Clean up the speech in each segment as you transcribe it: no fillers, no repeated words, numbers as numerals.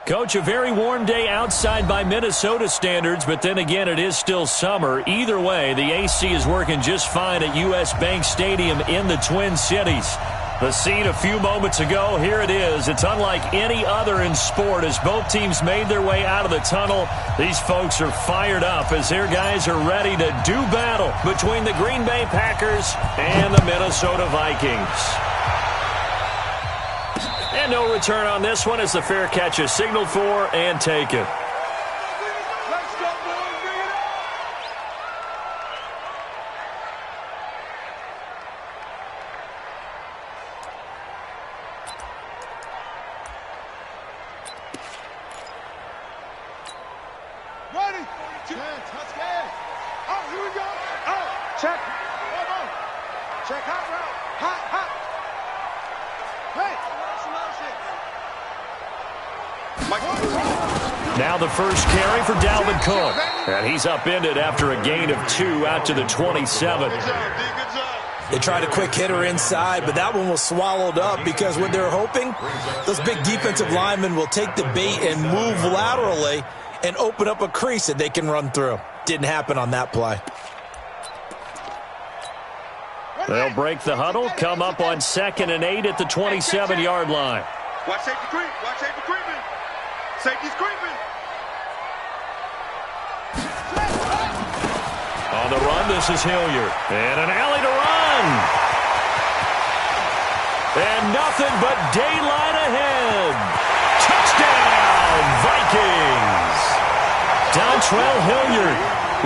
Coach, a very warm day outside by Minnesota standards, but then again, it is still summer. Either way, the AC is working just fine at U.S. Bank Stadium in the Twin Cities. The scene a few moments ago, here it is. It's unlike any other in sport as both teams made their way out of the tunnel. These folks are fired up as their guys are ready to do battle between the Green Bay Packers and the Minnesota Vikings. And no return on this one as the fair catch is signaled for and taken. Let's go, boys. Bring it up. Ready? Touch gas. Oh, here we go. Oh, check. Check hot route. Hot. Hey. Now the first carry for Dalvin Cook. And he's upended after a gain of 2 out to the 27. They tried a quick hitter inside, but that one was swallowed up because what they're hoping, those big defensive linemen will take the bait and move laterally and open up a crease that they can run through. Didn't happen on that play. They'll break the huddle, come up on 2nd and 8 at the 27-yard line. Watch safety creep. Watch safety creeping. Safety's creeping. On the run, this is Hilliard. And an alley to run. And nothing but daylight ahead. Touchdown, Vikings. Dontrell Hilliard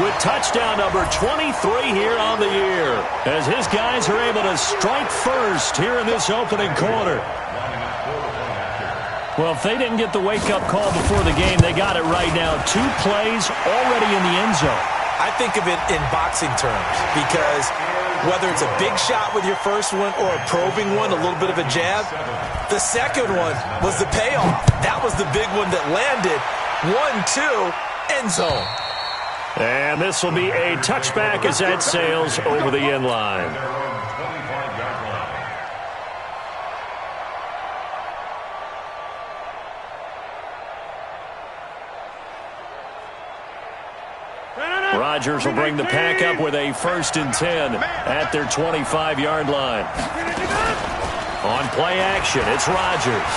with touchdown number 23 here on the year as his guys are able to strike first here in this opening quarter. Well, if they didn't get the wake-up call before the game, they got it right now. 2 plays already in the end zone. I think of it in boxing terms because whether it's a big shot with your first one or a probing one, a little bit of a jab, the second one was the payoff. That was the big one that landed. 1-2, end zone. And this will be a touchback as that sails over the end line. Rodgers will bring the pack up with a 1st and 10 at their 25-yard line. On play action, it's Rodgers.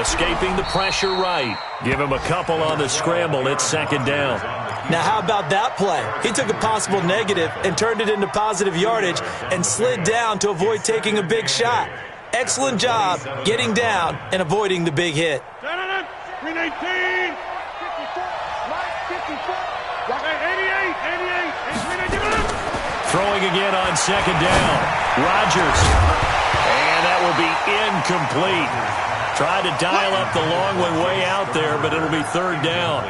Escaping the pressure right. Give him a couple on the scramble. It's 2nd down. Now, how about that play? He took a possible negative and turned it into positive yardage and slid down to avoid taking a big shot. Excellent job getting down and avoiding the big hit. 319. 'Throwing again on 2nd down. Rodgers. And that will be incomplete. Tried to dial up the long one way out there, but it'll be 3rd down.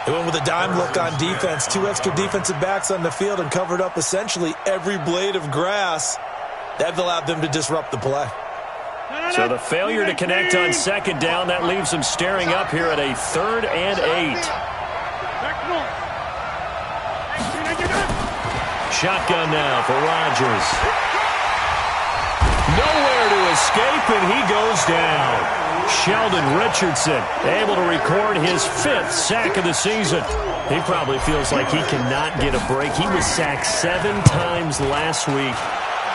They went with a dime look on defense. 2 extra defensive backs on the field and covered up essentially every blade of grass. That allowed them to disrupt the play. So the failure to connect on 2nd down, that leaves them staring up here at a 3rd and 8. Shotgun now for Rodgers. Nowhere to escape, and he goes down. Sheldon Richardson able to record his 5th sack of the season. He probably feels like he cannot get a break. He was sacked 7 times last week.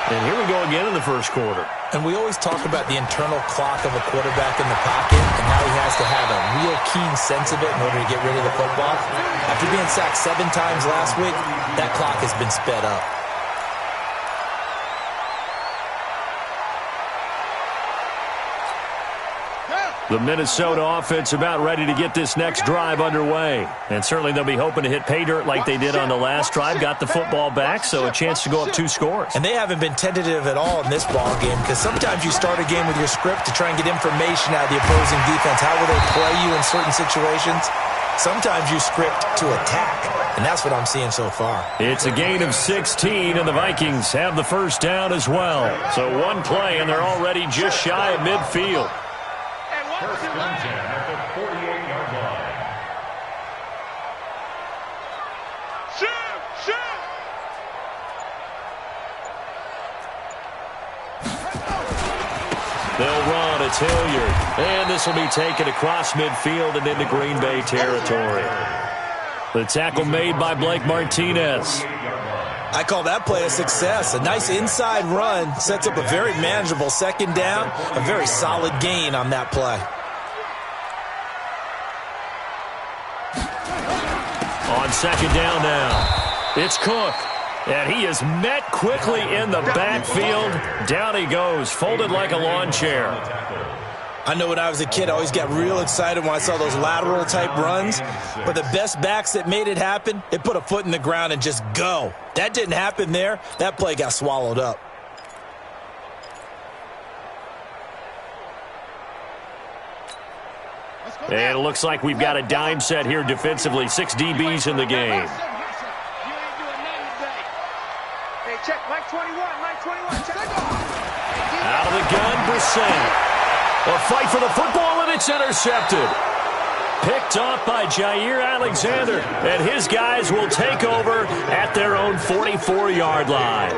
And here we go again in the first quarter. And we always talk about the internal clock of a quarterback in the pocket and how he has to have a real keen sense of it in order to get rid of the football. After being sacked 7 times last week, that clock has been sped up. The Minnesota offense about ready to get this next drive underway. And certainly they'll be hoping to hit pay dirt like they did on the last drive. Got the football back, so a chance to go up 2 scores. And they haven't been tentative at all in this ball game because sometimes you start a game with your script to try and get information out of the opposing defense. How will they play you in certain situations? Sometimes you script to attack, and that's what I'm seeing so far. It's a gain of 16, and the Vikings have the first down as well. So 1 play, and they're already just shy of midfield. First and 10 at the 48-yard line. They'll run. it's Hilliard. And this will be taken across midfield and into Green Bay territory. The tackle made by Blake Martinez. I call that play a success. A nice inside run sets up a very manageable second down. A very solid gain on that play. On second down now, it's Cook. And he is met quickly in the backfield. Down he goes, folded like a lawn chair. I know when I was a kid, I always got real excited when I saw those lateral-type runs. But the best backs that made it happen, they put a foot in the ground and just go. That didn't happen there. That play got swallowed up. And it looks like we've got a dime set here defensively. 6 DBs in the game. Check, Mike 21, check. Out of the gun, Brissett. A fight for the football, and it's intercepted. Picked off by Jair Alexander, and his guys will take over at their own 44-yard line.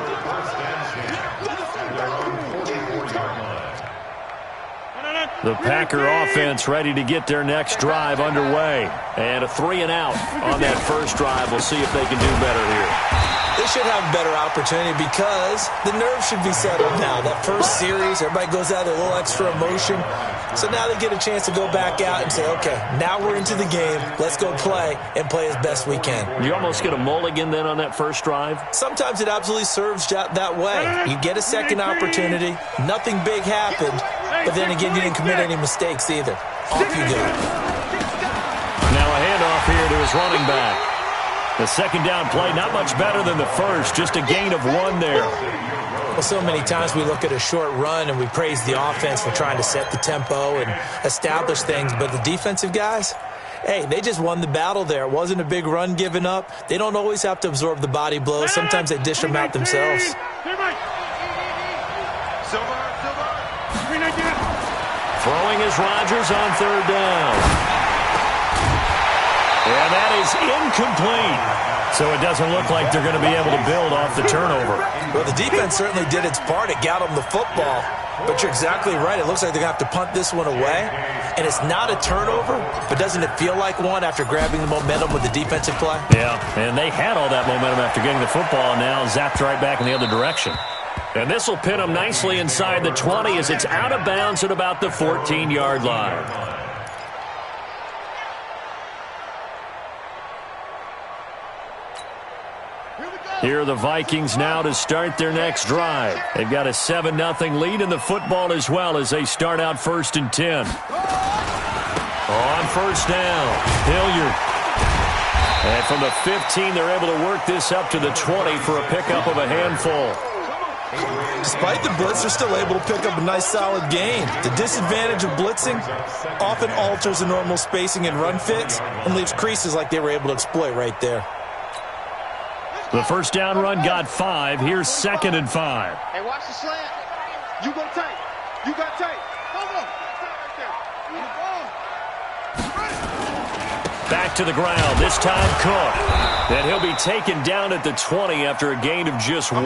The Packer offense ready to get their next drive underway. And a 3-and-out on that first drive. We'll see if they can do better here. They should have a better opportunity because the nerves should be settled now. That first series, everybody goes out with a little extra emotion. So now they get a chance to go back out and say, okay, now we're into the game. Let's go play and play as best we can. You almost get a mulligan then on that first drive? Sometimes it absolutely serves that way. You get a second opportunity. Nothing big happened. But then again, you didn't commit any mistakes either. Off you go. Now a handoff here to his running back. The second down play, not much better than the first. Just a gain of 1 there. Well, so many times we look at a short run and we praise the offense for trying to set the tempo and establish things. But the defensive guys, hey, they just won the battle there. It wasn't a big run given up. They don't always have to absorb the body blows. Sometimes they dish them out themselves. Throwing is Rodgers on third down. And that is incomplete. So it doesn't look like they're going to be able to build off the turnover. Well, the defense certainly did its part. It got them the football. But you're exactly right. It looks like they're going to have to punt this one away. And it's not a turnover, but doesn't it feel like one after grabbing the momentum with the defensive play? Yeah, and they had all that momentum after getting the football, and now zapped right back in the other direction. And this will pin them nicely inside the 20 as it's out of bounds at about the 14-yard line. Here are the Vikings now to start their next drive. They've got a 7-0 lead in the football as well as they start out 1st and 10. On first down, Hilliard. And from the 15, they're able to work this up to the 20 for a pickup of a handful. Despite the blitz, they're still able to pick up a nice solid gain. The disadvantage of blitzing often alters the normal spacing and run fits and leaves creases like they were able to exploit right there. The first down run got 5. Here's 2nd and 5. Hey, watch the slant. You go tight. You got tight. Back to the ground. This time Cook. And he'll be taken down at the 20 after a gain of just 1.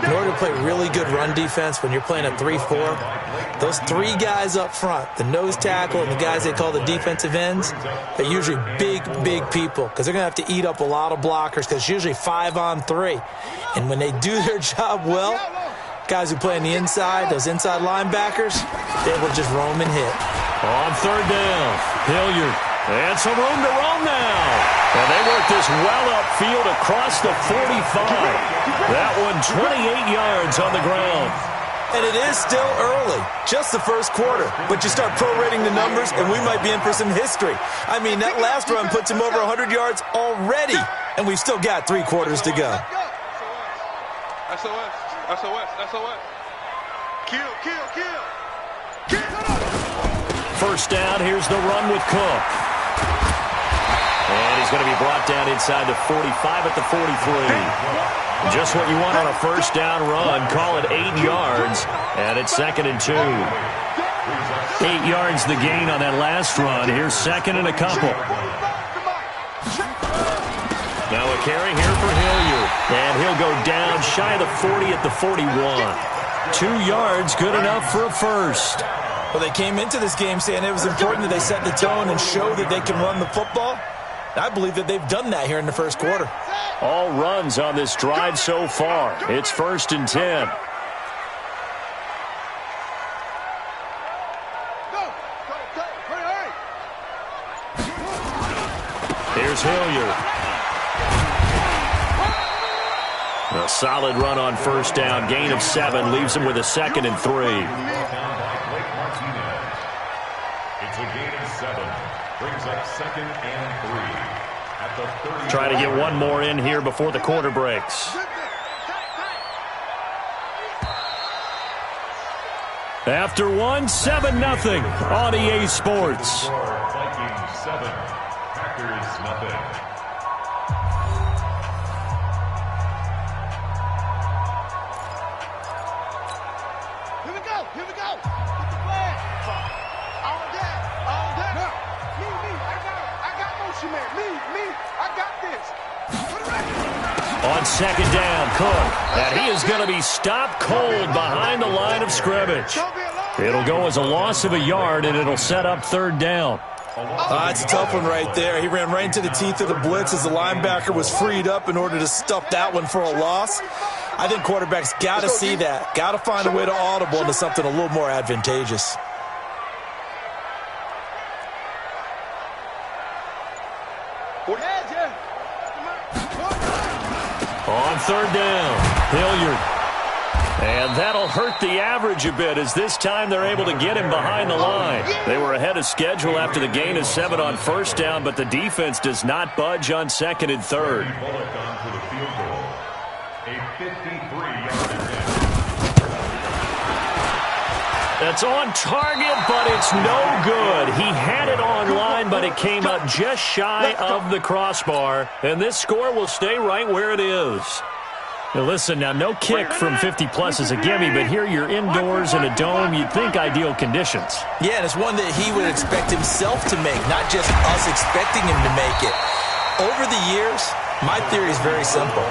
In order to play really good run defense when you're playing a 3-4, those 3 guys up front, the nose tackle and the guys they call the defensive ends, they're usually big people because they're going to have to eat up a lot of blockers because it's usually 5 on 3. And when they do their job well, guys who play on the inside, those inside linebackers, they will just roam and hit. On third down, Hilliard. And some room to roam now. And they work this well upfield across the 45. That one 28 yards on the ground. And it is still early, just the first quarter. But you start prorating the numbers, and we might be in for some history. I mean, that last run puts him over 100 yards already, and we've still got 3 quarters to go. SOS. Kill. First down, here's the run with Cook. And he's going to be brought down inside the 45 at the 43. Just what you want on a first down run. Call it 8 yards, and it's 2nd and 2. 8 yards the gain on that last run. Here's 2nd and a couple. Now a carry here for Hilliard. And he'll go down shy of the 40 at the 41. 2 yards, good enough for a first. Well, they came into this game saying it was important that they set the tone and show that they can run the football. I believe that they've done that here in the first quarter. All runs on this drive so far. It's 1st and 10. Here's Hilliard. A solid run on 1st down. Gain of 7 leaves him with a 2nd and 3. It's a gain of 7. Brings up 2nd and 3. At the 30. Try to get one more in here before the quarter breaks. After 1, 7-0 on EA Sports. Vikings 7. Packers nothing. Here we go. Get the flag. All that. Me. I got motion man. Me. I got this. On 2nd down, Cook. And he is going to be stopped cold behind the line of scrimmage. It'll go as a loss of a yard, and it'll set up 3rd down. It's a tough one right there. He ran right into the teeth of the blitz as the linebacker was freed up in order to stuff that one for a loss. I think quarterbacks got to see that. Got to find a way to audible into something a little more advantageous. On 3rd down, Hilliard. And that'll hurt the average a bit as this time they're able to get him behind the line. They were ahead of schedule after the gain of 7 on 1st down, but the defense does not budge on 2nd and 3rd. A 53-yard attempt. That's on target, but it's no good. He had it on line, but it came up just shy of the crossbar. And this score will stay right where it is. Now listen, now no kick from 50-plus is a gimme, but here you're indoors in a dome. You'd think ideal conditions. Yeah, and it's one that he would expect himself to make, not just us expecting him to make it. Over the years, my theory is very simple.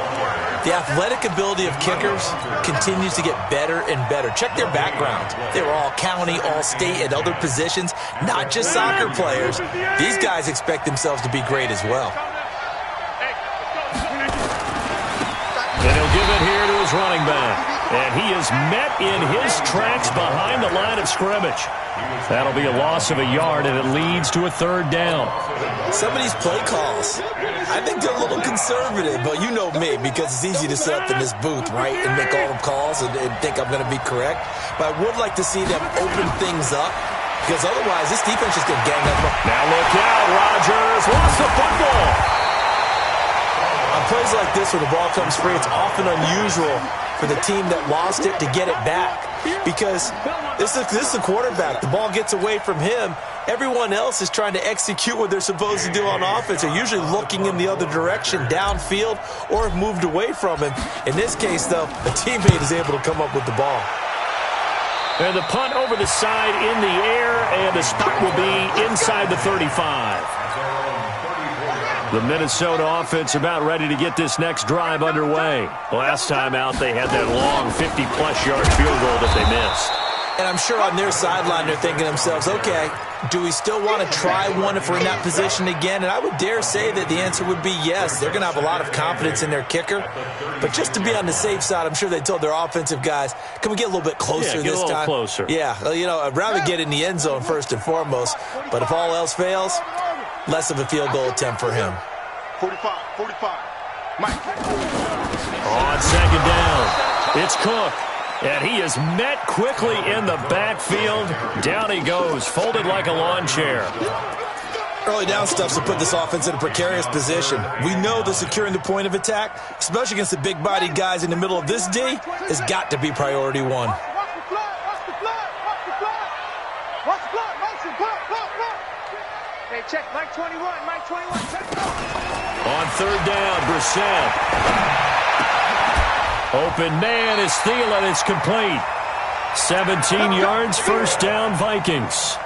The athletic ability of kickers continues to get better and better. Check their background. They were all county, all state, at other positions, not just soccer players. These guys expect themselves to be great as well. And he'll give it here to his running back. And he is met in his tracks behind the line of scrimmage. That'll be a loss of a yard, and it leads to a 3rd down. Some of these play calls, I think they're a little conservative, but you know me, because it's easy to sit up in this booth, right, and make all the calls and think I'm going to be correct. But I would like to see them open things up, because otherwise this defense is going to gang up. Now look out, Rodgers lost the football. On plays like this where the ball comes free, it's often unusual for the team that lost it to get it back, because this is a quarterback. The ball gets away from him. Everyone else is trying to execute what they're supposed to do on offense. They're usually looking in the other direction, downfield, or have moved away from him. In this case, though, a teammate is able to come up with the ball. And the punt over the side in the air, and the spot will be inside the 35. The Minnesota offense about ready to get this next drive underway. Last time out, they had that long 50-plus yard field goal that they missed. And I'm sure on their sideline, they're thinking to themselves, okay, do we still want to try one if we're in that position again? And I would dare say that the answer would be yes. They're going to have a lot of confidence in their kicker. But just to be on the safe side, I'm sure they told their offensive guys, can we get a little bit closer this time? Get a little closer. Yeah, you know, I'd rather get in the end zone first and foremost. But if all else fails, less of a field goal attempt for him. 45. Mike. On 2nd down, it's Cook. And he is met quickly in the backfield. Down he goes, folded like a lawn chair. Early down stuff to put this offense in a precarious position. We know that securing the point of attack, especially against the big-bodied guys in the middle of this D, has got to be priority one. Watch the block. Hey, check Mike 21. Check. On 3rd down, Brissett. Open man is Thielen. It's complete. 17 yards, 1st down, Vikings.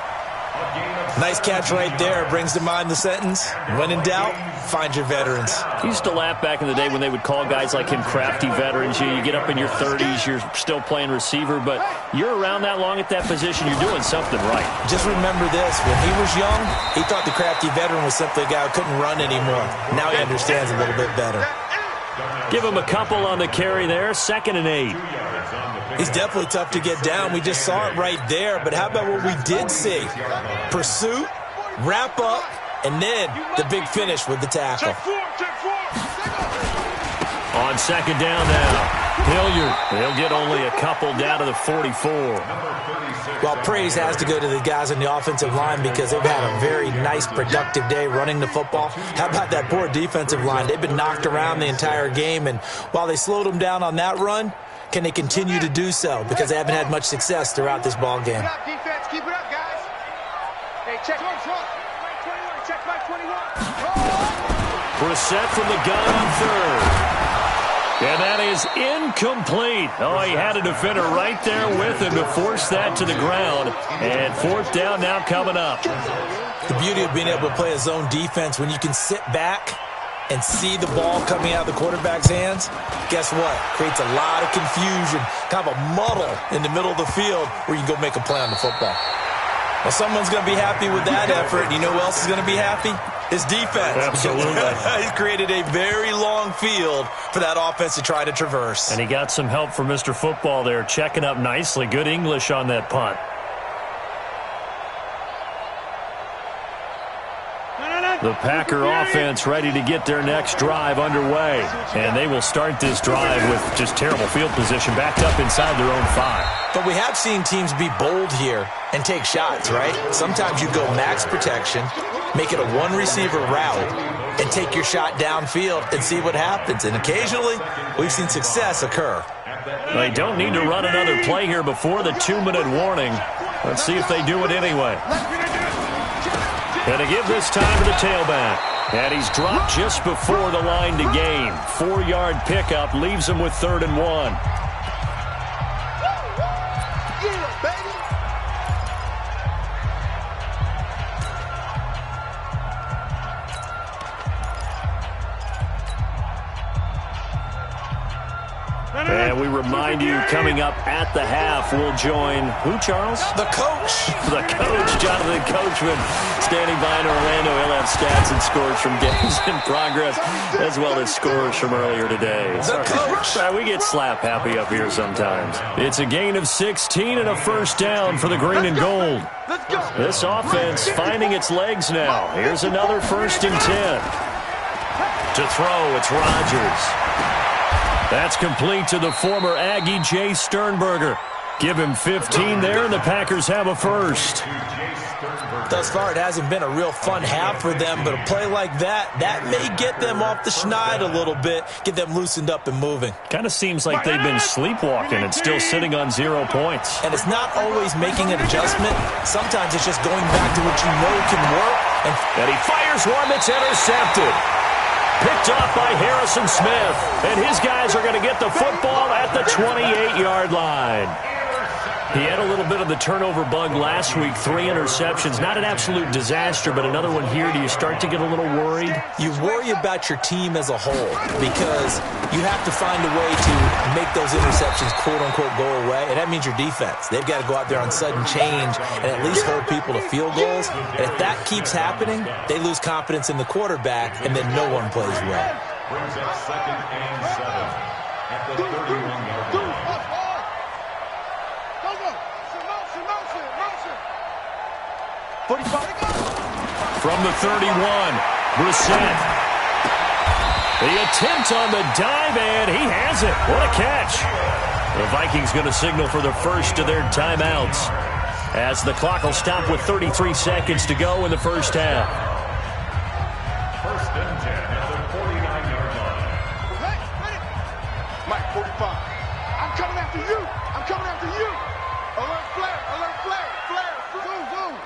Nice catch right there. Brings to mind the sentence, when in doubt, find your veterans. He used to laugh back in the day when they would call guys like him crafty veterans. You get up in your 30s, you're still playing receiver, but you're around that long at that position, you're doing something right. Just remember this. When he was young, he thought the crafty veteran was simply a guy who couldn't run anymore. Now he understands a little bit better. Give him a couple on the carry there, 2nd and 8. He's definitely tough to get down. We just saw it right there. But how about what we did see? Pursuit, wrap up, and then the big finish with the tackle. On 2nd down now, Hilliard. He'll get only a couple down to the 44. Well, praise has to go to the guys on the offensive line because they've had a very nice, productive day running the football. How about that poor defensive line? They've been knocked around the entire game, and while they slowed them down on that run, can they continue to do so? Because they haven't had much success throughout this ball game. Keep it up, defense. Keep it up, guys. Hey, check Mike 21. Check Mike 21. Brissett from the gun on 3rd. And that is incomplete. Oh, he had a defender right there with him to force that to the ground. And 4th down now coming up. The beauty of being able to play a zone defense when you can sit back and see the ball coming out of the quarterback's hands, guess what? Creates a lot of confusion, kind of a muddle in the middle of the field where you can go make a play on the football. Well, someone's going to be happy with that effort. You know who else is going to be happy? His defense. Absolutely. He's created a very long field for that offense to try to traverse. And he got some help from Mr. Football there, checking up nicely. Good English on that punt. The Packer offense ready to get their next drive underway. And they will start this drive with just terrible field position, backed up inside their own 5. But we have seen teams be bold here and take shots, right? Sometimes you go max protection, make it a one-receiver route, and take your shot downfield and see what happens. And occasionally, we've seen success occur. They don't need to run another play here before the 2-minute warning. Let's see if they do it anyway. Going to give this time to the tailback. And he's dropped just before the line to gain. 4-yard pickup leaves him with 3rd and 1. And we remind you, coming up at the half, we'll join who, Charles? The coach. The coach, Jonathan Coachman, standing by in Orlando. He'll have stats and scores from games in progress, as well as scores from earlier today. The coach. We get slap happy up here sometimes. It's a gain of 16 and a 1st down for the green and gold. This offense finding its legs now. Here's another 1st and 10. To throw, it's Rodgers. That's complete to the former Aggie, Jay Sternberger. Give him 15 there, and the Packers have a 1st. Thus far, it hasn't been a real fun half for them, but a play like that may get them off the schneid a little bit, get them loosened up and moving. Kind of seems like they've been sleepwalking and still sitting on 0 points. And it's not always making an adjustment. Sometimes it's just going back to what you know can work. And he fires one that's intercepted. Picked off by Harrison Smith. And his guys are going to get the football at the 28-yard line. He had a little bit of the turnover bug last week, 3 interceptions. Not an absolute disaster, but another one here. Do you start to get a little worried? You worry about your team as a whole because you have to find a way to make those interceptions, quote-unquote, go away, and that means your defense. They've got to go out there on sudden change and at least hold people to field goals. And if that keeps happening, they lose confidence in the quarterback, and then no one plays well. Brings up 2nd and 7 at the 31-yard line. From the 31, Brissett. The attempt on the dive, and he has it. What a catch. The Vikings going to signal for the first of their timeouts as the clock will stop with 33 seconds to go in the first half. 1st and 10 at the 49-yard line. Mike 45. I'm coming after you. I'm coming after you. Alert flare. Alert flare. Flare. Zoom, zoom.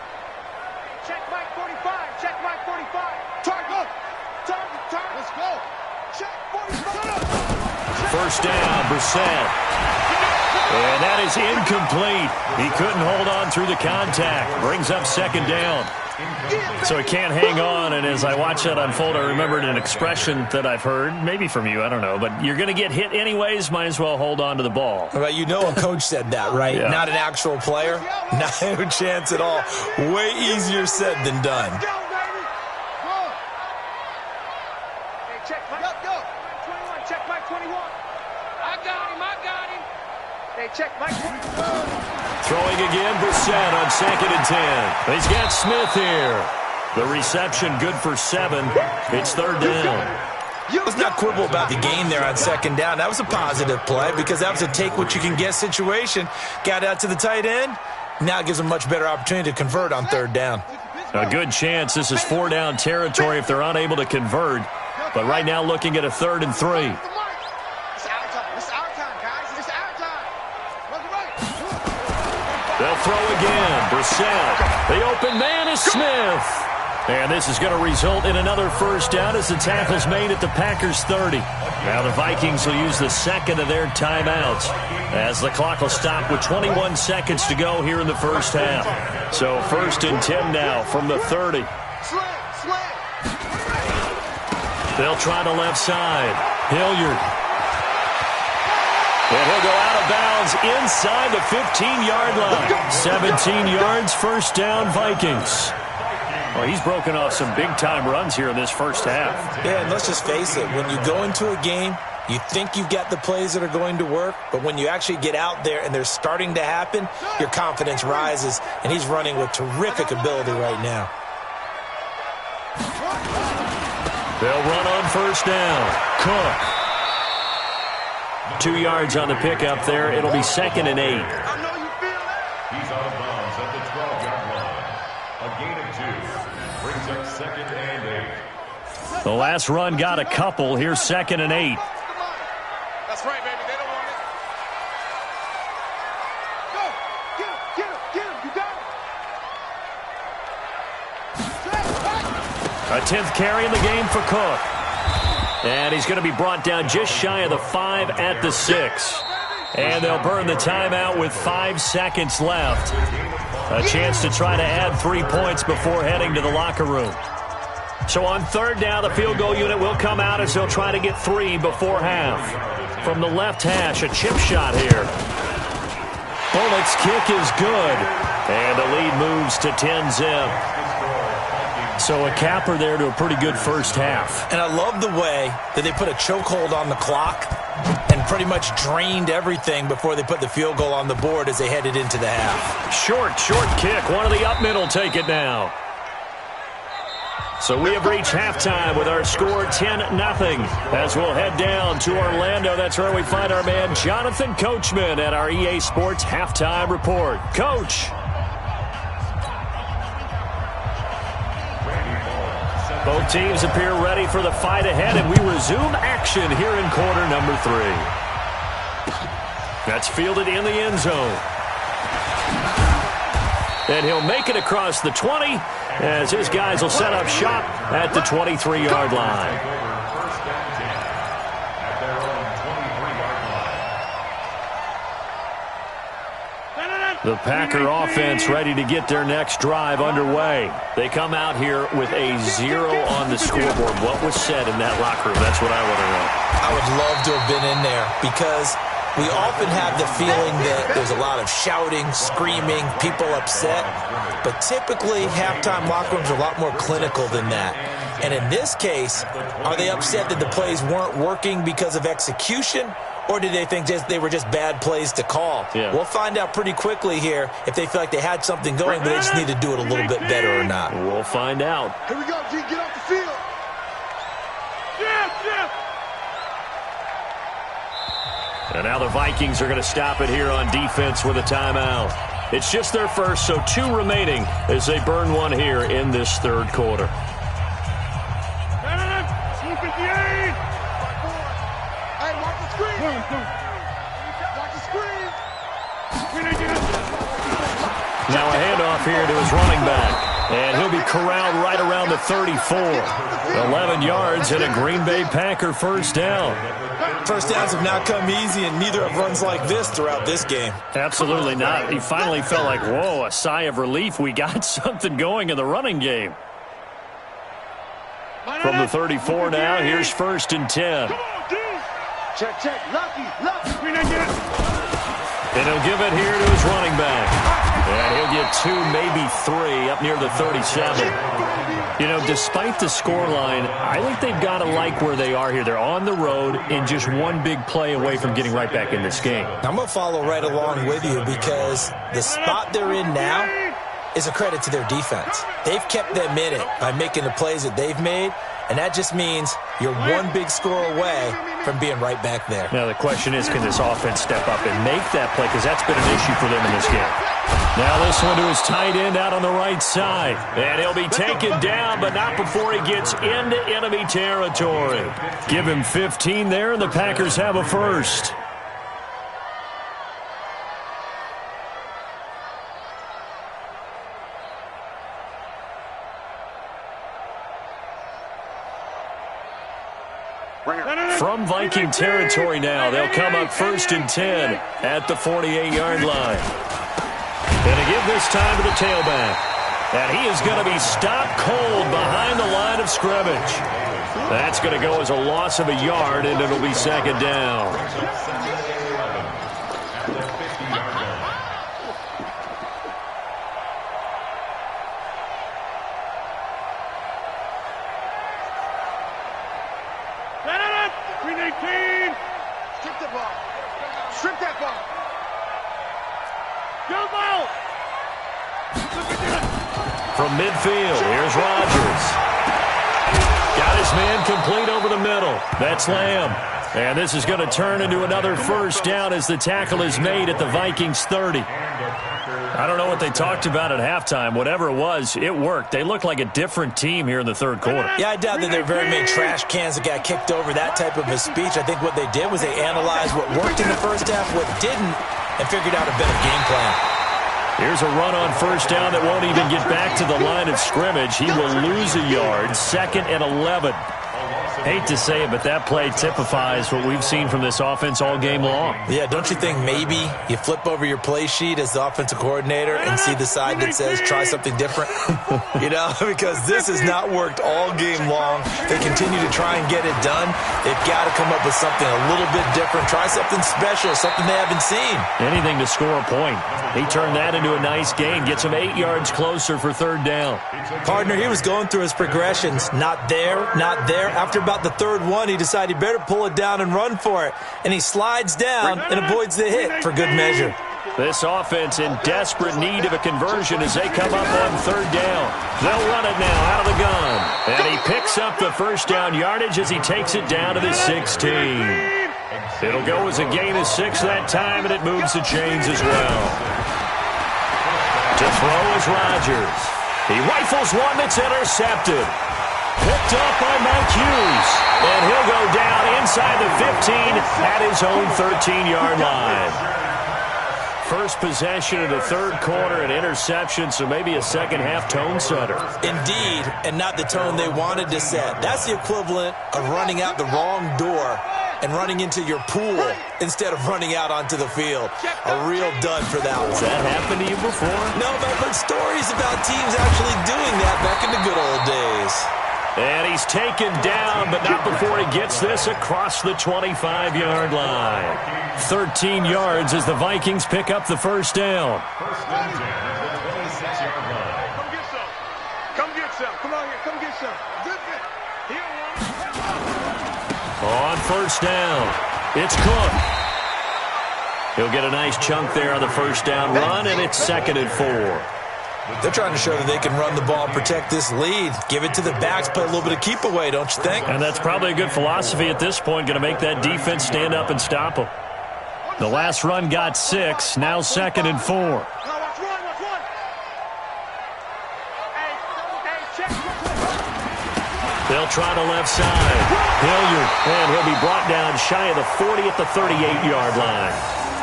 Check Mike 45. Check Mike 45. Target. Target. Let's go. Check 45. First down, Brissett. And that is incomplete. He couldn't hold on through the contact. Brings up 2nd down. So he can't hang on, and as I watch that unfold, I remembered an expression that I've heard, maybe from you, I don't know, but you're going to get hit anyways, might as well hold on to the ball. Well, you know a coach said that, right? Yeah. Not an actual player. Not a chance at all. Way easier said than done. Check Mike 21. Check Mike 21. I got him. Hey, check Mike 21. Throwing again, Brissett on 2nd and 10. He's got Smith here. The reception good for 7. It's 3rd down. Let's not quibble about the gain there on 2nd down. That was a positive play because that was a take-what-you-can-get situation. Got out to the tight end. Now it gives them a much better opportunity to convert on 3rd down. A good chance this is 4-down territory if they're unable to convert. But right now looking at a 3rd and 3. They'll throw again. Brissett. The open man is Smith. And this is going to result in another 1st down as the tackle's made at the Packers' 30. Now the Vikings will use the 2nd of their timeouts as the clock will stop with 21 seconds to go here in the 1st half. So 1st and 10 now from the 30. They'll try the left side. Hilliard. And he'll go out of bounds inside the 15-yard line. 17 yards, 1st down, Vikings. Well, he's broken off some big-time runs here in this 1st half. Yeah, and let's just face it. When you go into a game, you think you've got the plays that are going to work, but when you actually get out there and they're starting to happen, your confidence rises, and he's running with terrific ability right now. They'll run on 1st down. Cook. 2 yards on the pickup there. It'll be 2nd and 8. He's out of bounds at the 12-yard line. A gain of 2. Brings up 2nd and 8. The last run got a couple. Here's 2nd and 8. That's right, baby. They don't want it. Go. Get him. You got it. A 10th carry in the game for Cook. And he's going to be brought down just shy of the 5 at the 6. And they'll burn the timeout with 5 seconds left. A chance to try to add 3 points before heading to the locker room. So on 3rd down, the field goal unit will come out as they'll try to get 3 before half. From the left hash, a chip shot here. Bullock's kick is good. And the lead moves to 10-zip. So a capper there to a pretty good 1st half. And I love the way that they put a chokehold on the clock and pretty much drained everything before they put the field goal on the board as they headed into the half. Short kick. One of the up middle take it now. So we have reached halftime with our score 10-0. As we'll head down to Orlando, that's where we find our man Jonathan Coachman at our EA Sports Halftime Report. Coach. Both teams appear ready for the fight ahead, and we resume action here in quarter number 3. That's fielded in the end zone. And he'll make it across the 20 as his guys will set up shop at the 23-yard line. The Packer offense ready to get their next drive underway. They come out here with a 0 on the scoreboard. What was said in that locker room? That's what I want to know. I would love to have been in there because we often have the feeling that there's a lot of shouting, screaming, people upset. But typically, halftime locker rooms are a lot more clinical than that. And in this case, are they upset that the plays weren't working because of execution? Or did they think they were just bad plays to call? Yeah. We'll find out pretty quickly here if they feel like they had something going, but they just need to do it a little bit better or not. We'll find out. Here we go, G. Get off the field. And now the Vikings are going to stop it here on defense with a timeout. It's just their first, so 2 remaining as they burn one here in this 3rd quarter. Now a handoff here to his running back. And he'll be corralled right around the 34. 11 yards and a Green Bay Packer first down. First downs have not come easy, and neither have runs like this throughout this game. Absolutely not. He finally felt like, whoa, a sigh of relief. We got something going in the running game. From the 34 now, here's 1st and 10. Check, check. Lucky. And he'll give it here to his running back. And he'll get 2, maybe 3 up near the 37. You know, despite the scoreline, I think they've got to like where they are here. They're on the road and just one big play away from getting right back in this game. I'm going to follow right along with you because the spot they're in now is a credit to their defense. They've kept them in it by making the plays that they've made, and that just means you're one big score away from being right back there. Now the question is, can this offense step up and make that play? Because that's been an issue for them in this game. Now this one to his tight end out on the right side. And he'll be taken down, but not before he gets into enemy territory. Give him 15 there, and the Packers have a first. From Viking territory now, they'll come up 1st and 10 at the 48-yard line. And to give this time to the tailback. And he is going to be stopped cold behind the line of scrimmage. That's going to go as a loss of a yard, and it'll be 2nd down. Strip that ball. From midfield, here's Rodgers. Got his man complete over the middle. That's Lamb. And this is going to turn into another first down as the tackle is made at the Vikings 30. I don't know what they talked about at halftime. Whatever it was, it worked. They looked like a different team here in the 3rd quarter. Yeah, I doubt that there are very many trash cans that got kicked over, that type of a speech. I think what they did was they analyzed what worked in the first half, what didn't, and figured out a better game plan. Here's a run on first down that won't even get back to the line of scrimmage. He will lose a yard, 2nd and 11. Hate to say it, but that play typifies what we've seen from this offense all game long. Yeah, don't you think maybe you flip over your play sheet as the offensive coordinator and see the side that says try something different? You know, because this has not worked all game long. They continue to try and get it done. They've got to come up with something a little bit different. Try something special, something they haven't seen. Anything to score a point. He turned that into a nice gain. Gets him 8 yards closer for 3rd down. Partner, he was going through his progressions. Not there, not there. After about the 3rd one, he decided he better pull it down and run for it. And he slides down and avoids the hit for good measure. This offense in desperate need of a conversion as they come up on 3rd down. They'll run it now out of the gun. And he picks up the first down yardage as he takes it down to the 16. It'll go as a gain of 6 that time, and it moves the chains as well. To throw is Rodgers. He rifles one that's intercepted. Picked up by Mike Hughes. And he'll go down inside the 15 at his own 13-yard line. First possession of the 3rd quarter, an interception, so maybe a second-half tone setter. Indeed, and not the tone they wanted to set. That's the equivalent of running out the wrong door and running into your pool instead of running out onto the field. A real dud for that one. Has that happened to you before? No, but I've heard stories about teams actually doing that back in the good old days. And he's taken down, but not before he gets this across the 25-yard line. 13 yards as the Vikings pick up the first down. First and 10 at the 26-yard line. Come get some. Come get some. Come on here. Come get some. On first down, it's Cook. He'll get a nice chunk there on the first down run, and it's 2nd and 4. They're trying to show that they can run the ball, protect this lead. Give it to the backs, play a little bit of keep away, don't you think? And that's probably a good philosophy at this point, going to make that defense stand up and stop them. The last run got 6, now 2nd and 4. They'll try the left side. Hilliard, and he'll be brought down shy of the 40 at the 38-yard line.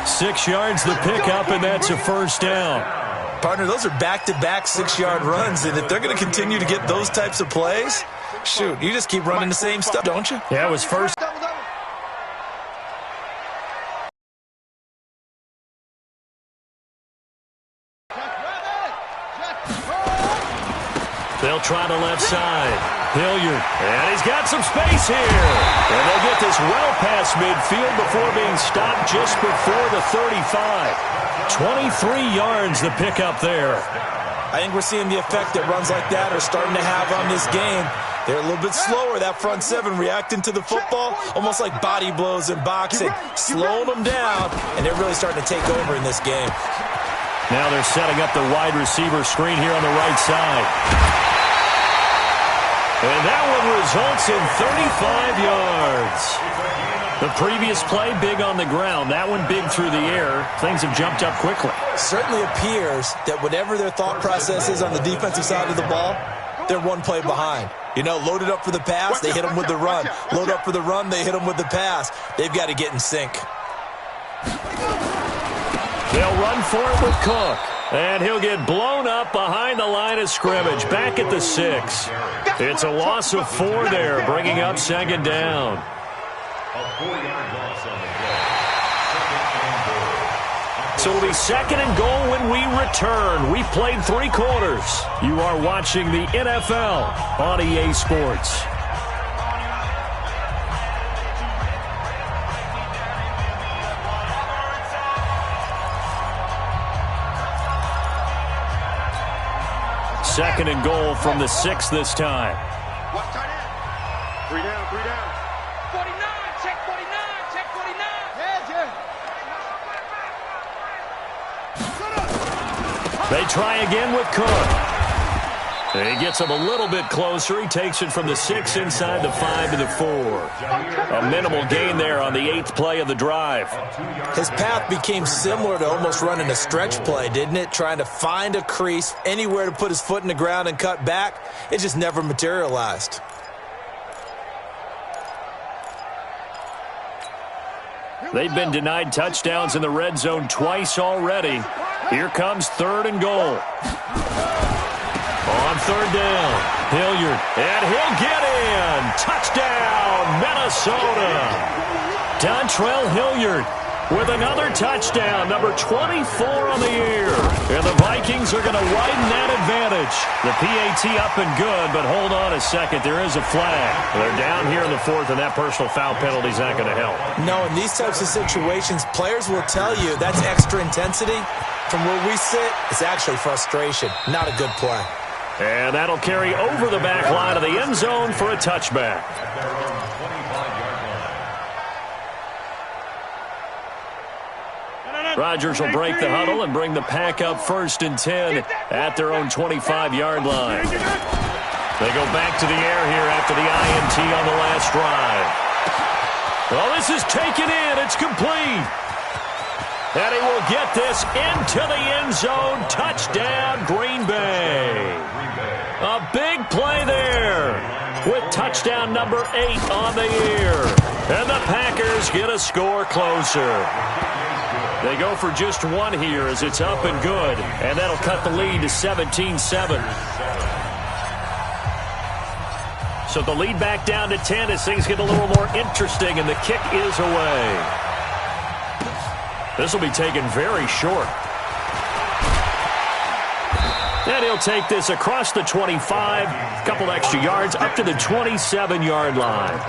6 yards the pickup, and that's a first down. Partner, those are back-to-back 6-yard runs, and if they're going to continue to get those types of plays, shoot, you just keep running the same stuff, don't you? Yeah, it was first. They'll try the left side. Hilliard, and he's got some space here. And they'll get this well past midfield before being stopped just before the 35. 23 yards the pickup there. I think we're seeing the effect that runs like that are starting to have on this game. They're a little bit slower, that front seven, reacting to the football, almost like body blows in boxing, slowing them down, and they're really starting to take over in this game. Now they're setting up the wide receiver screen here on the right side. And that one results in 35 yards. The previous play, big on the ground. That one big through the air. Things have jumped up quickly. Certainly appears that whatever their thought process is on the defensive side of the ball, they're one play behind. You know, loaded up for the pass, they hit them with the run. Load up for the run, they hit them with the pass. They've got to get in sync. They'll run for it with Cook. And he'll get blown up behind the line of scrimmage, back at the 6. It's a loss of 4 there, bringing up second down. A 4-yard loss on the play. So it'll be second and goal when we return. We played 3 quarters. You are watching the NFL on EA Sports. Second and goal from the 6 this time. Watch tight end. 3 down, 3 down. 49, check 49, check 49. They try again with Cook. He gets him a little bit closer. He takes it from the 6 inside the 5 to the 4. A minimal gain there on the 8th play of the drive. His path became similar to almost running a stretch play, didn't it? Trying to find a crease, anywhere to put his foot in the ground and cut back. It just never materialized. They've been denied touchdowns in the red zone twice already. Here comes third and goal. On third down, Hilliard, and he'll get in. Touchdown, Minnesota. Dontrell Hilliard with another touchdown, number 24 on the year. And the Vikings are going to widen that advantage. The PAT up and good, but hold on a second. There is a flag. They're down here in the 4th, and that personal foul penalty is not going to help. No, in these types of situations, players will tell you that's extra intensity. From where we sit, it's actually frustration. Not a good play. And that'll carry over the back line of the end zone for a touchback. Rodgers will break the huddle and bring the pack up 1st and 10 at their own 25-yard line. They go back to the air here after the INT on the last drive. Well, this is taken in. It's complete. And he will get this into the end zone. Touchdown, Green Bay. A big play there with touchdown number 8 on the year. And the Packers get a score closer. They go for just 1 here as it's up and good. And that'll cut the lead to 17-7. So the lead back down to 10 as things get a little more interesting, and the kick is away. This will be taken very short. And he'll take this across the 25, a couple extra yards, up to the 27-yard line.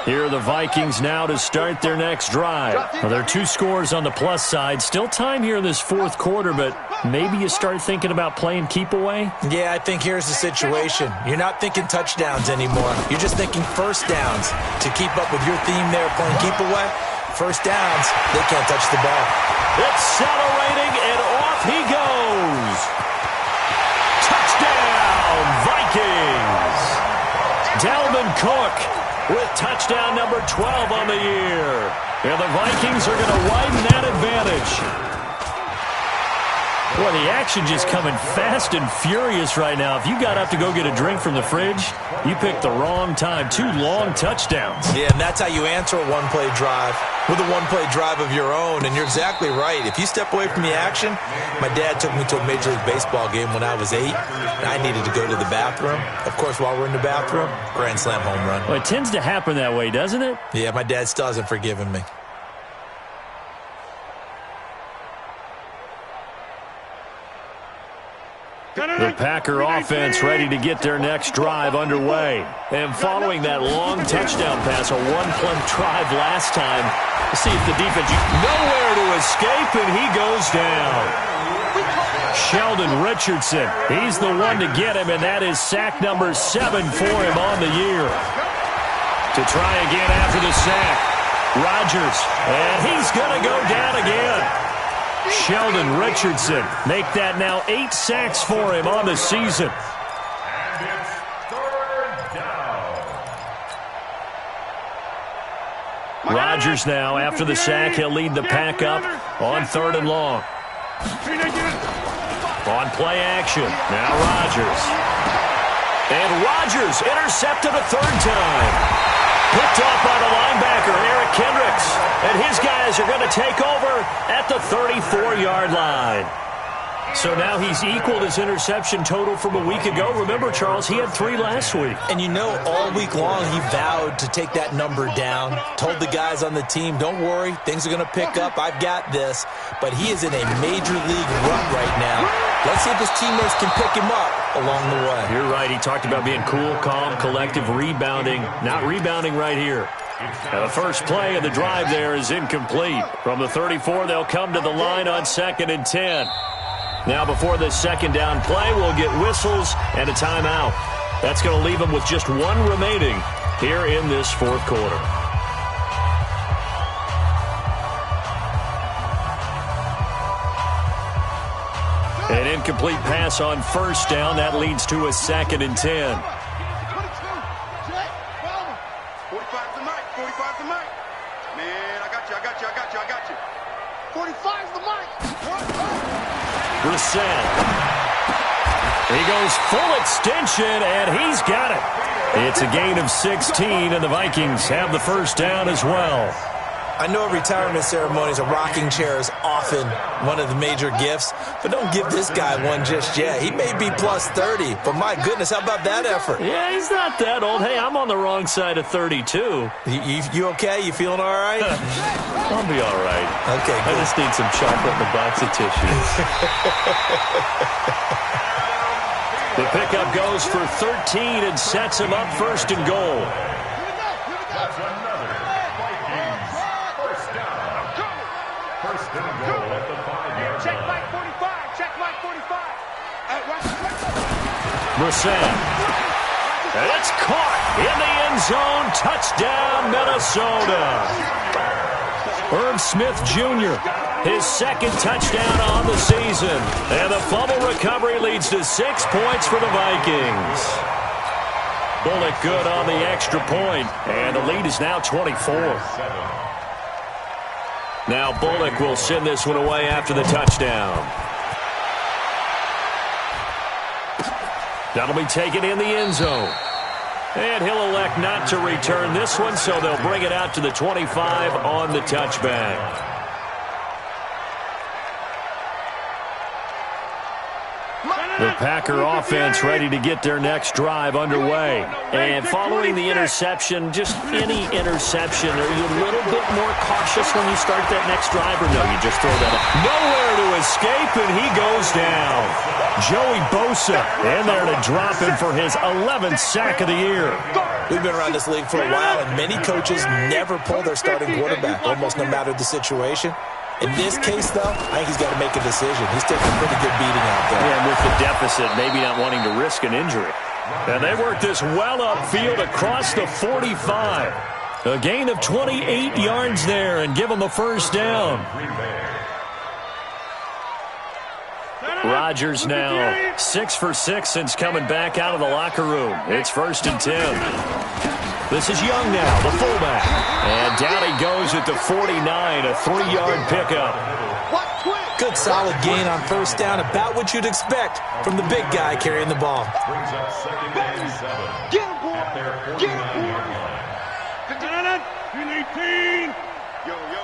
Here are the Vikings now to start their next drive. Well, there are 2 scores on the plus side. Still time here in this 4th quarter, but maybe you start thinking about playing keep away? Yeah, I think here's the situation. You're not thinking touchdowns anymore. You're just thinking first downs. To keep up with your theme there, playing keep away, first downs, they can't touch the ball. Accelerating, and off he goes. Touchdown, Vikings. Dalvin Cook with touchdown number 12 on the year. And the Vikings are going to widen that advantage. Boy, the action just coming fast and furious right now. If you got up to go get a drink from the fridge, you picked the wrong time. 2 long touchdowns. Yeah, and that's how you answer a one-play drive. with a one-play drive of your own. And you're exactly right. If you step away from the action, my dad took me to a Major League Baseball game when I was 8, and I needed to go to the bathroom. Of course, while we're in the bathroom, grand slam home run. Well, it tends to happen that way, doesn't it? Yeah, my dad still hasn't forgiven me. The Packer offense ready to get their next drive underway. And following that long touchdown pass, a one-play drive last time, let's see if the defense nowhere to escape, and he goes down. Sheldon Richardson, he's the one to get him, and that is sack number 7 for him on the year. To try again after the sack, Rodgers, and he's going to go down again. Sheldon Richardson make that now 8 sacks for him on the season. And it's third down. Rodgers now, after the sack, he'll lead the pack up on 3rd and long. On play action, now Rodgers. And Rodgers intercepted a 3rd time. Picked off by the linebacker, Eric Kendricks. And his guys are going to take over at the 34-yard line. So now he's equaled his interception total from a week ago. Remember, Charles, he had 3 last week. And you know, all week long he vowed to take that number down. Told the guys on the team, don't worry, things are going to pick up. I've got this. But he is in a major league run right now. Let's see if his teammates can pick him up along the way. You're right. He talked about being cool, calm, collective, rebounding. Not rebounding right here. Now the first play of the drive there is incomplete. From the 34, they'll come to the line on 2nd and 10. Now before this 2nd down play, we'll get whistles and a timeout. That's going to leave them with just 1 remaining here in this 4th quarter. An incomplete pass on 1st down. That leads to a 2nd and 10. 45's the mic. 45's the mic. Man, I got you. 45's the mic. Brissett. He goes full extension, and he's got it. It's a gain of 16, and the Vikings have the 1st down as well. I know at retirement ceremonies, a rocking chair is often one of the major gifts, but don't give this guy one just yet. He may be plus 30, but my goodness, how about that effort? Yeah, he's not that old. Hey, I'm on the wrong side of 32. You okay? You feeling all right? I'll be all right. Okay, good. I just need some chocolate and a box of tissues. The pickup goes for 13 and sets him up 1st and goal. That's another Vikings first down. 1st and goal at the 5-yard line. Check Mike 45. Check Mike 45. Brissett. And it's caught in the end zone. Touchdown, Minnesota. Irv Smith Jr., his 2nd touchdown on the season. And the fumble recovery leads to 6 points for the Vikings. Bullock good on the extra point, and the lead is now 24. Now Bullock will send this one away after the touchdown. That'll be taken in the end zone. And he'll elect not to return this one, so they'll bring it out to the 25 on the touchback. The Packer offense ready to get their next drive underway. And following the interception, just any interception, are you a little bit more cautious when you start that next drive, or no, you just throw that up? Nowhere to escape, and he goes down. Joey Bosa in there to drop him for his 11th sack of the year. We've been around this league for a while, and many coaches never pull their starting quarterback, almost no matter the situation. In this case, though, I think he's got to make a decision. He's taking a pretty good beating out there. Yeah, and with the deficit, maybe not wanting to risk an injury. And they work this well upfield across the 45. A gain of 28 yards there and give them a 1st down. Rodgers now 6 for 6 since coming back out of the locker room. It's 1st and 10. This is Young now, the fullback. And down he goes at the 49, a 3-yard pickup. Good solid gain on 1st down, about what you'd expect from the big guy carrying the ball. Brings up 2nd and 7. Get him, boy. At their Get him, 49-yard line. 18. Yo, yo,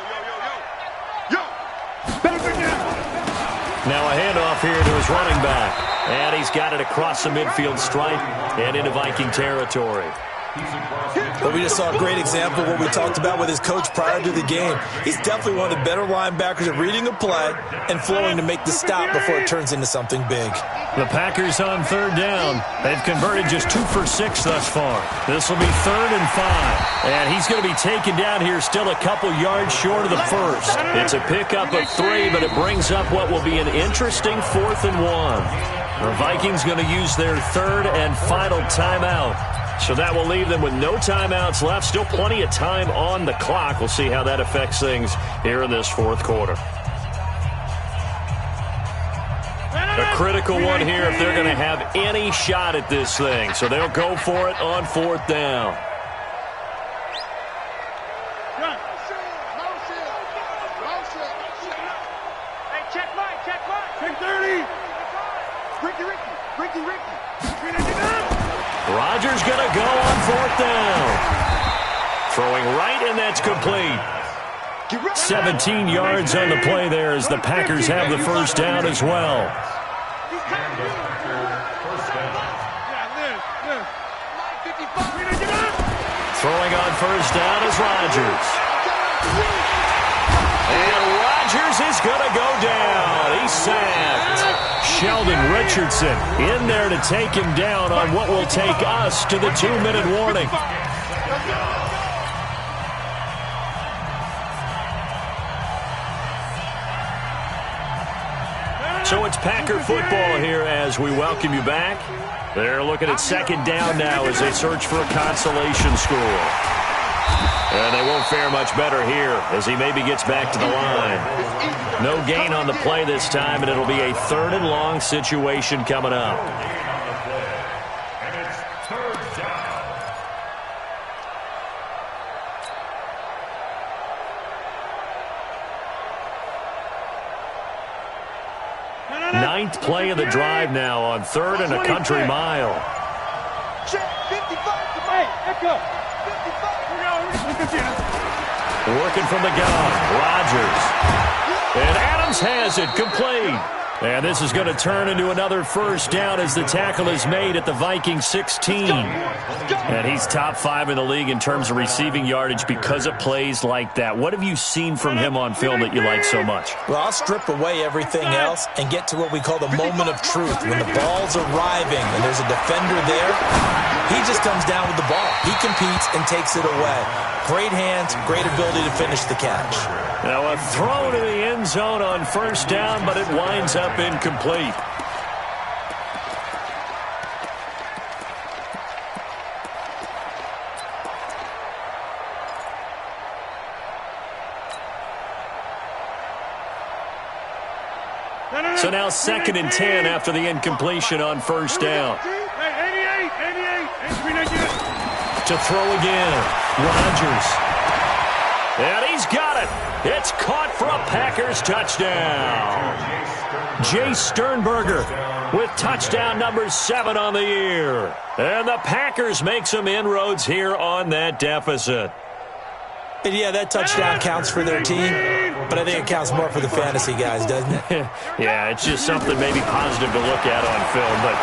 Now a handoff here to his running back. And he's got it across the midfield stripe and into Viking territory. But we just saw a great example of what we talked about with his coach prior to the game. He's definitely one of the better linebackers at reading a play and flowing to make the stop before it turns into something big. The Packers on third down. They've converted just 2 for 6 thus far. This will be 3rd and 5. And he's going to be taken down here still a couple yards short of the first. It's a pickup of 3, but it brings up what will be an interesting 4th and 1. The Vikings going to use their 3rd and final timeout. So that will leave them with no timeouts left. Still plenty of time on the clock. We'll see how that affects things here in this 4th quarter. A critical one here if they're going to have any shot at this thing. So they'll go for it on 4th down. Check 30. Ricky. Rodgers going to go on 4th down. Throwing right, and that's complete. 17 yards on the play there as the Packers have the first down as well. Throwing on first down is Rodgers. And Rodgers is going to go down. He's sacked. Sheldon Richardson in there to take him down on what will take us to the 2-minute warning. So it's Packer football here as we welcome you back. They're looking at 2nd down now as they search for a consolation score. And they won't fare much better here as he maybe gets back to the line. No gain on the play this time, and it'll be a 3rd and long situation coming up. And it's 3rd down. Ninth play of the drive now on 3rd and a country mile. Working from the gun, Rodgers. And Adams has it, complete. And this is going to turn into another first down as the tackle is made at the Vikings 16. And he's top 5 in the league in terms of receiving yardage because of plays like that. What have you seen from him on film that you like so much? Well, I'll strip away everything else and get to what we call the moment of truth. When the ball's arriving and there's a defender there, he just comes down with the ball. He competes and takes it away. Great hands, great ability to finish the catch. Now a throw to the end zone on first down, but it winds up incomplete. So now 2nd and 10 after the incompletion on first down. To throw again, Rodgers. And he's got it. It's caught for a Packers touchdown. Jay Sternberger with touchdown number 7 on the year. And the Packers make some inroads here on that deficit. And yeah, that touchdown counts for their team, but I think it counts more for the fantasy guys, doesn't it? Yeah, it's just something maybe positive to look at on film, but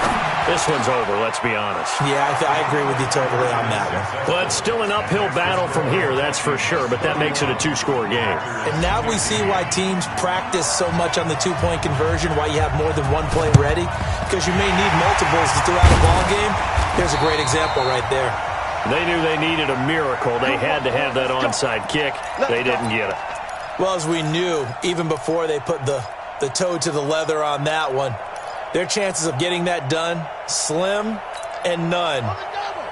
this one's over, let's be honest. Yeah, I agree with you totally on that one. Well, it's still an uphill battle from here, that's for sure, but that makes it a 2-score game. And now we see why teams practice so much on the 2-point conversion, why you have more than one play ready, because you may need multiples throughout a ball game. Here's a great example right there. They knew they needed a miracle. They had to have that onside kick. They didn't get it. Well, as we knew, even before they put the toe to the leather on that one, their chances of getting that done, slim and none.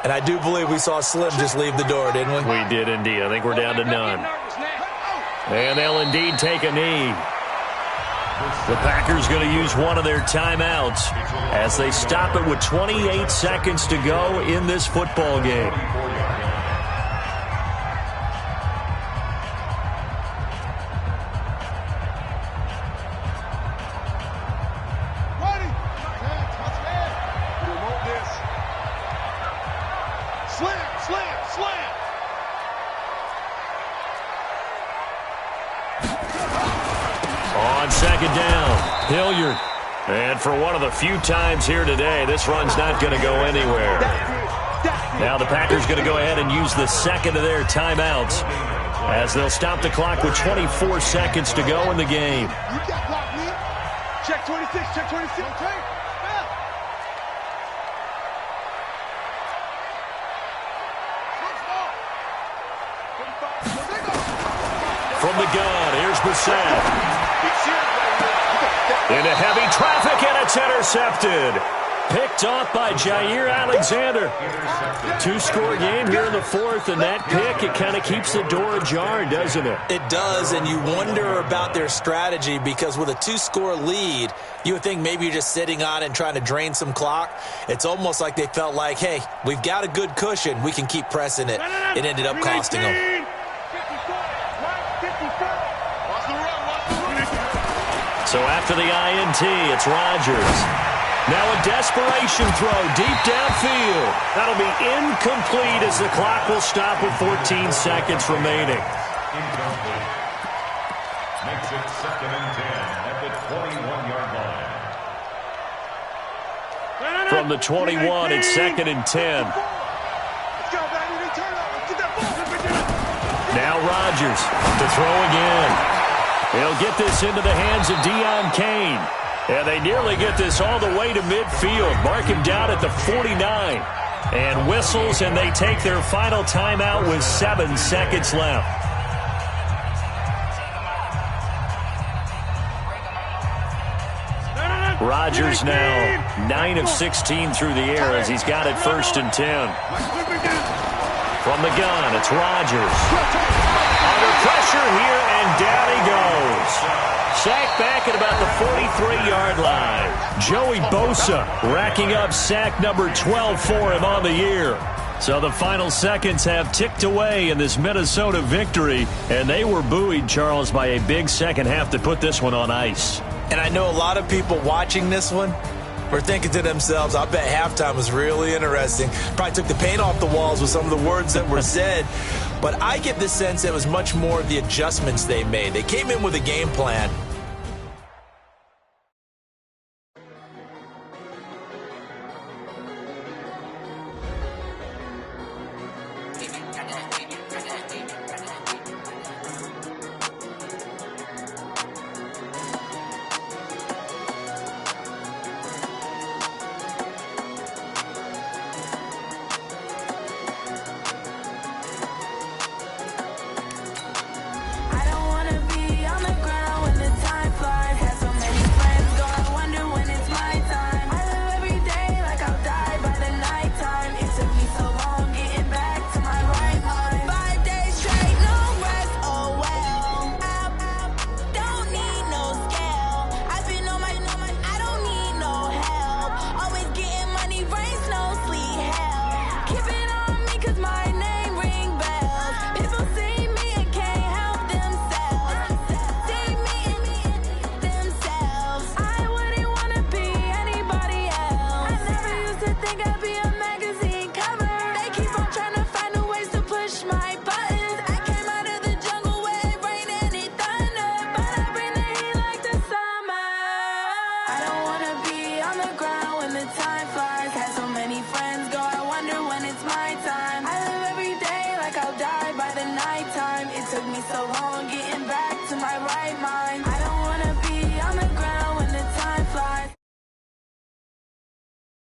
And I do believe we saw Slim just leave the door, didn't we? We did indeed. I think we're down to none. And they'll indeed take a knee. The Packers going to use one of their timeouts as they stop it with 28 seconds to go in this football game. On second down, Hilliard. And for one of the few times here today, this run's not going to go anywhere. Now the Packers going to go ahead and use the second of their timeouts as they'll stop the clock with 24 seconds to go in the game. You got blocked, man. Check 26, check 26. Okay. From the gun, here's Brissett. Into heavy traffic, and it's intercepted. Picked off by Jair Alexander. Two-score game here in the fourth, and that pick, it kind of keeps the door ajar, doesn't it? It does, and you wonder about their strategy because with a two-score lead, you would think maybe you're just sitting on it and trying to drain some clock. It's almost like they felt like, hey, we've got a good cushion. We can keep pressing it. It ended up costing them. So after the INT, it's Rodgers. Now a desperation throw deep downfield. That'll be incomplete as the clock will stop with 14 seconds remaining. Incomplete. Makes it 2nd and 10 at the 21-yard line. From the 21, it's 2nd and 10. Now Rodgers to throw again. He'll get this into the hands of Deion Kane. And they nearly get this all the way to midfield. Mark him down at the 49. And whistles, and they take their final timeout with 7 seconds left. Rodgers now 9 of 16 through the air as he's got it 1st and 10. From the gun, it's Rodgers. Under pressure here, and down he goes. Sacked back at about the 43-yard line. Joey Bosa racking up sack number 12 for him on the year. So the final seconds have ticked away in this Minnesota victory, and they were buoyed, Charles, by a big second half to put this one on ice. And I know a lot of people watching this one were thinking to themselves, I bet halftime was really interesting. Probably took the paint off the walls with some of the words that were said. But I get the sense it was much more of the adjustments they made. They came in with a game plan. So